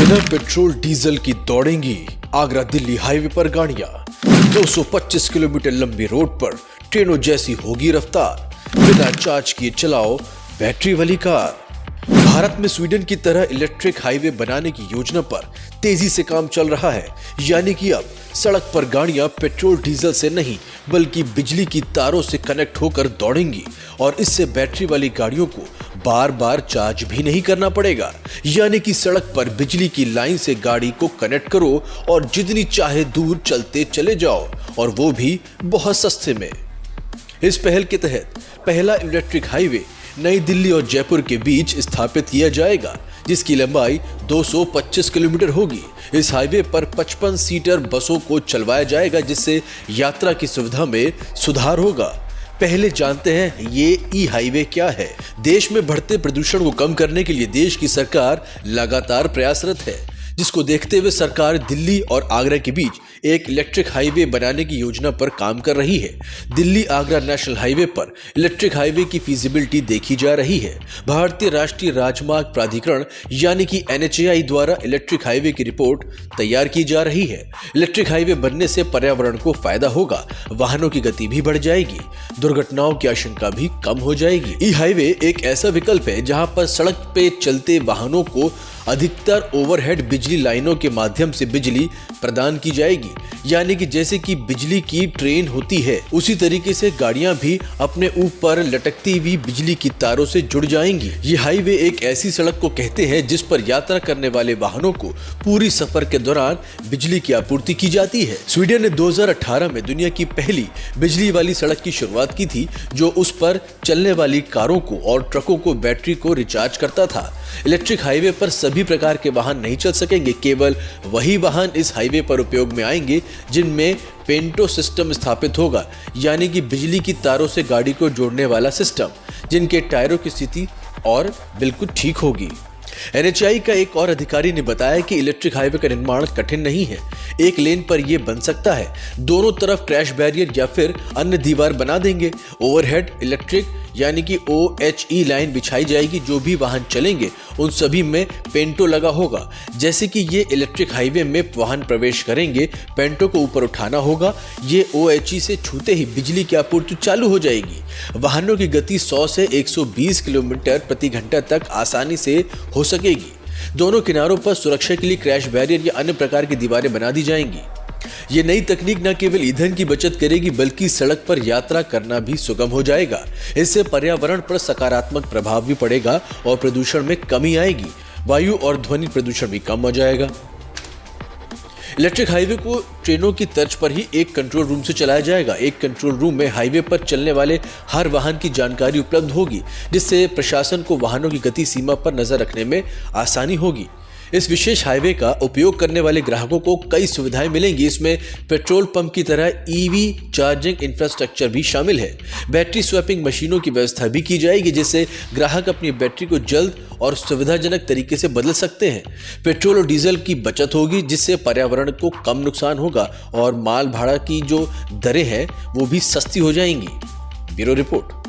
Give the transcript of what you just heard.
बिना petrol diesel की दौड़ेंगी Agra Delhi highway पर गाड़ियां। 225 किलोमीटर लंबी रोड पर ट्रेनों जैसी होगी रफ्तार। बिना चार्ज किए चलाओ बैटरी वाली कार। भारत में स्वीडन की तरह इलेक्ट्रिक हाईवे बनाने की योजना पर तेजी से काम चल रहा है। यानी कि अब सड़क पर गाड़ियां पेट्रोल डीजल से नहीं बल्कि बिजली की तारों से कनेक्ट होकर दौड़ेंगी और इससे बैटरी वाली गाड़ियों को बार बार चार्ज भी नहीं करना पड़ेगा। यानी कि सड़क पर बिजली की लाइन से गाड़ी को कनेक्ट करो और जितनी चाहे दूर चलते चले जाओ, और वो भी बहुत सस्ते में। इस पहल के तहत पहला इलेक्ट्रिक हाईवे नई दिल्ली और जयपुर के बीच स्थापित किया जाएगा, जिसकी लंबाई 225 किलोमीटर होगी। इस हाईवे पर 55 सीटर बसों को चलवाया जाएगा, जिससे यात्रा की सुविधा में सुधार होगा। पहले जानते हैं ये ई हाईवे क्या है। देश में बढ़ते प्रदूषण को कम करने के लिए देश की सरकार लगातार प्रयासरत है, जिसको देखते हुए सरकार दिल्ली और आगरा के बीच एक इलेक्ट्रिक हाईवे बनाने की योजना पर काम कर रही है। दिल्ली आगरा नेशनल हाईवे पर इलेक्ट्रिक हाईवे की फीजिबिलिटी देखी जा रही है। भारतीय राष्ट्रीय राजमार्ग प्राधिकरण यानी कि NHAI द्वारा इलेक्ट्रिक हाईवे की रिपोर्ट तैयार की जा रही है। इलेक्ट्रिक हाईवे बनने से पर्यावरण को फायदा होगा, वाहनों की गति भी बढ़ जाएगी, दुर्घटनाओं की आशंका भी कम हो जाएगी। ई हाईवे एक ऐसा विकल्प है जहां पर सड़क पे चलते वाहनों को अधिकतर ओवरहेड बिजली लाइनों के माध्यम से बिजली प्रदान की जाएगी। यानी कि जैसे कि बिजली की ट्रेन होती है, उसी तरीके से गाड़ियां भी अपने ऊपर लटकती हुई बिजली की तारों से जुड़ जाएंगी। ये हाईवे एक ऐसी सड़क को कहते हैं जिस पर यात्रा करने वाले वाहनों को पूरी सफर के दौरान बिजली की आपूर्ति की जाती है। स्वीडन ने 2018 में दुनिया की पहली बिजली वाली सड़क की शुरुआत की थी, जो उस पर चलने वाली कारों को और ट्रकों को बैटरी को रिचार्ज करता था। इलेक्ट्रिक हाईवे पर सभी प्रकार के वाहन नहीं चल सकेंगे। केवल वही वाहन इस हाईवे पर उपयोग में आएंगे जिनमें पेंटो सिस्टम स्थापित होगा, यानी कि बिजली की तारों से गाड़ी को जोड़ने वाला सिस्टम, जिनके टायरों की स्थिति और बिल्कुल ठीक होगी। NHAI का एक और अधिकारी ने बताया कि इलेक्ट्रिक हाईवे का निर्माण कठिन नहीं है। एक लेन पर यह बन सकता है, दोनों तरफ क्रैश बैरियर या फिर अन्य दीवार बना देंगे। ओवरहेड इलेक्ट्रिक यानी कि OHE लाइन बिछाई जाएगी। जो भी वाहन चलेंगे उन सभी में पेंटो लगा होगा। जैसे कि ये इलेक्ट्रिक हाईवे में वाहन प्रवेश करेंगे, पेंटो को ऊपर उठाना होगा, ये OHE से छूते ही बिजली की आपूर्ति चालू हो जाएगी। वाहनों की गति 100 से 120 किलोमीटर प्रति घंटा तक आसानी से हो सकेगी। दोनों किनारों पर सुरक्षा के लिए क्रैश बैरियर या अन्य प्रकार की दीवारें बना दी जाएंगी। ये नई तकनीक न केवल ईंधन की बचत करेगी बल्कि सड़क पर यात्रा करना भी सुगम हो जाएगा। इससे पर्यावरण पर सकारात्मक प्रभाव भी पड़ेगा और प्रदूषण में कमी आएगी। वायु और ध्वनि प्रदूषण भी कम हो जाएगा। इलेक्ट्रिक हाईवे को ट्रेनों की तर्ज पर ही एक कंट्रोल रूम से चलाया जाएगा। एक कंट्रोल रूम में हाईवे पर चलने वाले हर वाहन की जानकारी उपलब्ध होगी, जिससे प्रशासन को वाहनों की गति सीमा पर नजर रखने में आसानी होगी। इस विशेष हाईवे का उपयोग करने वाले ग्राहकों को कई सुविधाएं मिलेंगी। इसमें पेट्रोल पंप की तरह EV चार्जिंग इंफ्रास्ट्रक्चर भी शामिल है। बैटरी स्वैपिंग मशीनों की व्यवस्था भी की जाएगी, जिससे ग्राहक अपनी बैटरी को जल्द और सुविधाजनक तरीके से बदल सकते हैं। पेट्रोल और डीजल की बचत होगी, जिससे पर्यावरण को कम नुकसान होगा और माल भाड़ा की जो दरें हैं वो भी सस्ती हो जाएंगी। Bureau report.